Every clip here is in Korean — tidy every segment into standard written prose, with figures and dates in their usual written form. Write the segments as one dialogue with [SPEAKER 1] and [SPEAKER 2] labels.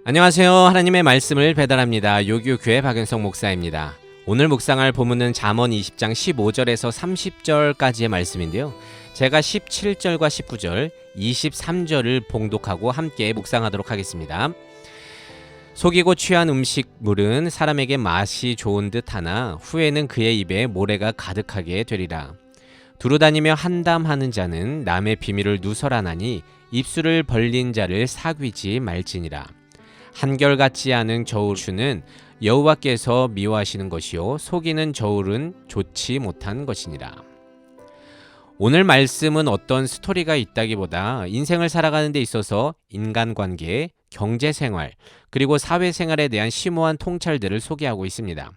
[SPEAKER 1] 안녕하세요. 하나님의 말씀을 배달합니다. 요교교회 박윤성 목사입니다. 오늘 묵상할 본문은 잠언 20장 15절에서 30절까지의 말씀인데요. 제가 17절과 19절, 23절을 봉독하고 함께 묵상하도록 하겠습니다. 속이고 취한 음식물은 사람에게 맛이 좋은 듯 하나 후에는 그의 입에 모래가 가득하게 되리라. 두루다니며 한담하는 자는 남의 비밀을 누설하나니 입술을 벌린 자를 사귀지 말지니라. 한결같지 않은 저울추는 여호와께서 미워하시는 것이요 속이는 저울은 좋지 못한 것이니라. 오늘 말씀은 어떤 스토리가 있다기보다 인생을 살아가는 데 있어서 인간관계, 경제생활, 그리고 사회생활에 대한 심오한 통찰들을 소개하고 있습니다.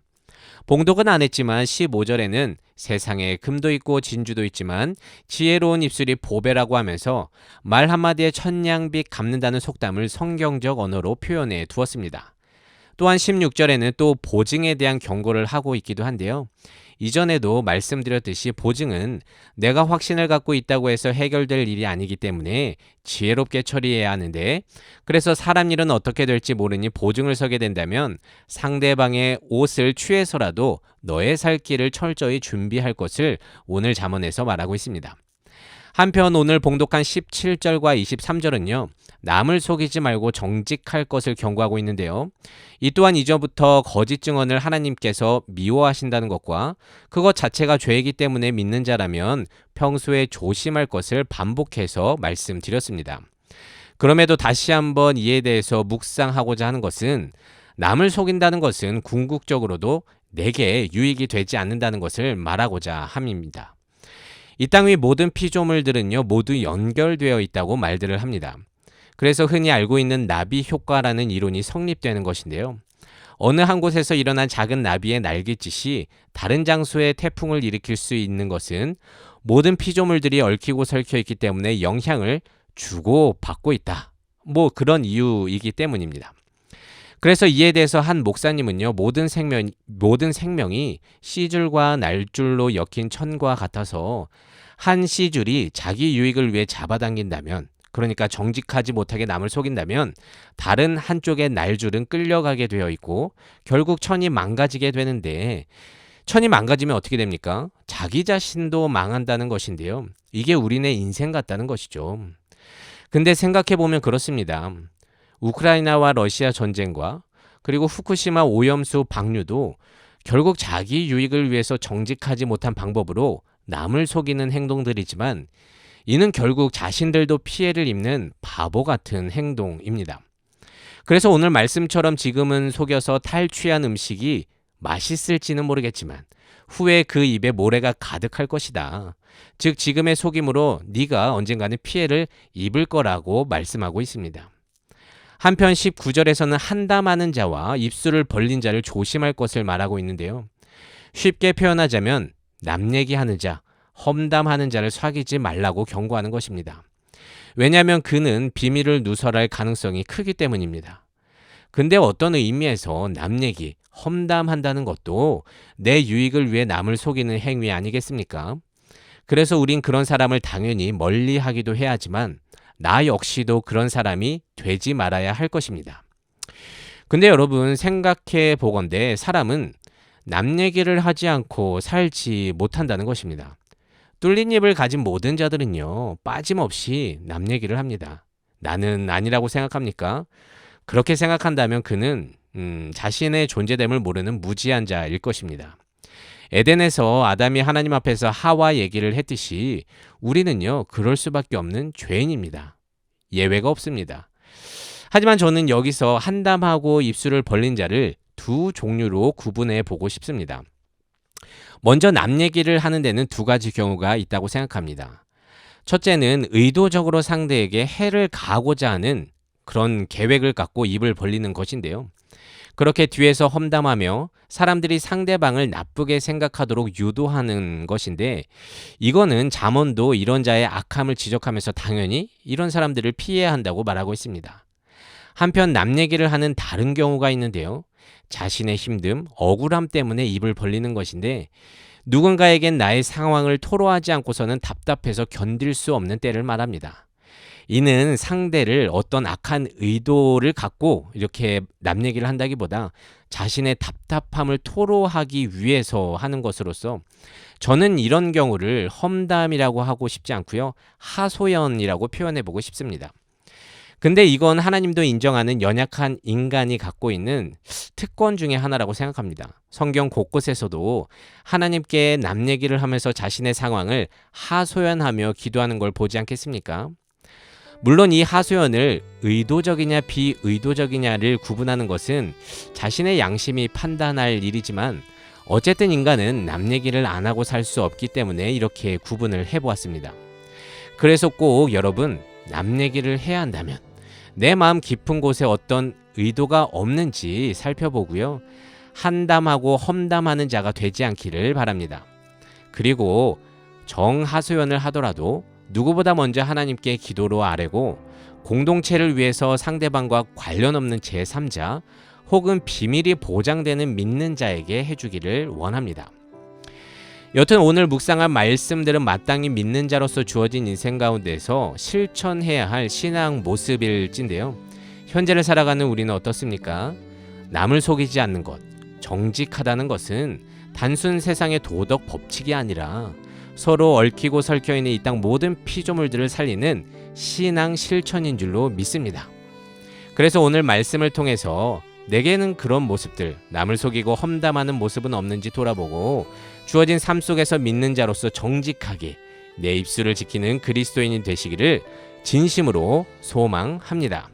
[SPEAKER 1] 봉독은 안 했지만 15절에는 세상에 금도 있고 진주도 있지만 지혜로운 입술이 보배라고 하면서 말 한마디에 천냥빚 갚는다는 속담을 성경적 언어로 표현해 두었습니다. 또한 16절에는 또 보증에 대한 경고를 하고 있기도 한데요. 이전에도 말씀드렸듯이 보증은 내가 확신을 갖고 있다고 해서 해결될 일이 아니기 때문에 지혜롭게 처리해야 하는데, 그래서 사람 일은 어떻게 될지 모르니 보증을 서게 된다면 상대방의 옷을 취해서라도 너의 살 길을 철저히 준비할 것을 오늘 잠언에서 말하고 있습니다. 한편 오늘 봉독한 17절과 23절은요. 남을 속이지 말고 정직할 것을 경고하고 있는데요. 이 또한 이전부터 거짓 증언을 하나님께서 미워하신다는 것과 그것 자체가 죄이기 때문에 믿는 자라면 평소에 조심할 것을 반복해서 말씀드렸습니다. 그럼에도 다시 한번 이에 대해서 묵상하고자 하는 것은 남을 속인다는 것은 궁극적으로도 내게 유익이 되지 않는다는 것을 말하고자 함입니다. 이 땅 위 모든 피조물들은요 모두 연결되어 있다고 말들을 합니다. 그래서 흔히 알고 있는 나비 효과라는 이론이 성립되는 것인데요. 어느 한 곳에서 일어난 작은 나비의 날갯짓이 다른 장소에 태풍을 일으킬 수 있는 것은 모든 피조물들이 얽히고 설켜 있기 때문에 영향을 주고 받고 있다. 그런 이유이기 때문입니다. 그래서 이에 대해서 한 목사님은요, 모든 생명이 씨줄과 날줄로 엮인 천과 같아서 한 씨줄이 자기 유익을 위해 잡아당긴다면, 그러니까 정직하지 못하게 남을 속인다면 다른 한쪽의 날줄은 끌려가게 되어 있고 결국 천이 망가지게 되는데, 천이 망가지면 어떻게 됩니까? 자기 자신도 망한다는 것인데요. 이게 우리네 인생 같다는 것이죠. 근데 생각해보면 그렇습니다. 우크라이나와 러시아 전쟁과 그리고 후쿠시마 오염수 방류도 결국 자기 유익을 위해서 정직하지 못한 방법으로 남을 속이는 행동들이지만 이는 결국 자신들도 피해를 입는 바보 같은 행동입니다. 그래서 오늘 말씀처럼 지금은 속여서 탈취한 음식이 맛있을지는 모르겠지만 후에 그 입에 모래가 가득할 것이다. 즉 지금의 속임으로 네가 언젠가는 피해를 입을 거라고 말씀하고 있습니다. 한편 19절에서는 한담하는 자와 입술을 벌린 자를 조심할 것을 말하고 있는데요. 쉽게 표현하자면 남 얘기하는 자, 험담하는 자를 사귀지 말라고 경고하는 것입니다. 왜냐하면 그는 비밀을 누설할 가능성이 크기 때문입니다. 근데 어떤 의미에서 남 얘기, 험담한다는 것도 내 유익을 위해 남을 속이는 행위 아니겠습니까? 그래서 우린 그런 사람을 당연히 멀리하기도 해야 하지만 나 역시도 그런 사람이 되지 말아야 할 것입니다. 근데 여러분 생각해 보건대 사람은 남 얘기를 하지 않고 살지 못한다는 것입니다. 뚫린 입을 가진 모든 자들은요 빠짐없이 남 얘기를 합니다. 나는 아니라고 생각합니까? 그렇게 생각한다면 그는 자신의 존재됨을 모르는 무지한 자일 것입니다. 에덴에서 아담이 하나님 앞에서 하와 얘기를 했듯이 우리는요 그럴 수밖에 없는 죄인입니다. 예외가 없습니다. 하지만 저는 여기서 한담하고 입술을 벌린 자를 두 종류로 구분해 보고 싶습니다. 먼저 남 얘기를 하는 데는 두 가지 경우가 있다고 생각합니다. 첫째는 의도적으로 상대에게 해를 가하고자 하는 그런 계획을 갖고 입을 벌리는 것인데요. 그렇게 뒤에서 험담하며 사람들이 상대방을 나쁘게 생각하도록 유도하는 것인데, 이거는 잠언도 이런 자의 악함을 지적하면서 당연히 이런 사람들을 피해야 한다고 말하고 있습니다. 한편 남 얘기를 하는 다른 경우가 있는데요. 자신의 힘듦, 억울함 때문에 입을 벌리는 것인데 누군가에겐 나의 상황을 토로하지 않고서는 답답해서 견딜 수 없는 때를 말합니다. 이는 상대를 어떤 악한 의도를 갖고 이렇게 남 얘기를 한다기보다 자신의 답답함을 토로하기 위해서 하는 것으로서 저는 이런 경우를 험담이라고 하고 싶지 않고요. 하소연이라고 표현해 보고 싶습니다. 근데 이건 하나님도 인정하는 연약한 인간이 갖고 있는 특권 중에 하나라고 생각합니다. 성경 곳곳에서도 하나님께 남 얘기를 하면서 자신의 상황을 하소연하며 기도하는 걸 보지 않겠습니까? 물론 이 하소연을 의도적이냐 비의도적이냐를 구분하는 것은 자신의 양심이 판단할 일이지만 어쨌든 인간은 남 얘기를 안 하고 살 수 없기 때문에 이렇게 구분을 해보았습니다. 그래서 꼭 여러분 남 얘기를 해야 한다면 내 마음 깊은 곳에 어떤 의도가 없는지 살펴보고요. 한담하고 험담하는 자가 되지 않기를 바랍니다. 그리고 정하소연을 하더라도 누구보다 먼저 하나님께 기도로 아뢰고 공동체를 위해서 상대방과 관련 없는 제3자 혹은 비밀이 보장되는 믿는 자에게 해주기를 원합니다. 여튼 오늘 묵상한 말씀들은 마땅히 믿는 자로서 주어진 인생 가운데서 실천해야 할 신앙 모습일진데요. 현재를 살아가는 우리는 어떻습니까? 남을 속이지 않는 것, 정직하다는 것은 단순 세상의 도덕 법칙이 아니라 서로 얽히고 설켜 있는 이 땅 모든 피조물들을 살리는 신앙 실천인 줄로 믿습니다. 그래서 오늘 말씀을 통해서 내게는 그런 모습들, 남을 속이고 험담하는 모습은 없는지 돌아보고 주어진 삶 속에서 믿는 자로서 정직하게 내 입술을 지키는 그리스도인이 되시기를 진심으로 소망합니다.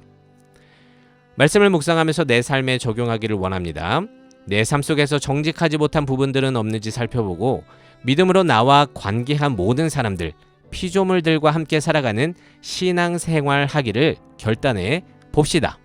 [SPEAKER 1] 말씀을 묵상하면서 내 삶에 적용하기를 원합니다. 내 삶 속에서 정직하지 못한 부분들은 없는지 살펴보고 믿음으로 나와 관계한 모든 사람들, 피조물들과 함께 살아가는 신앙생활 하기를 결단해 봅시다.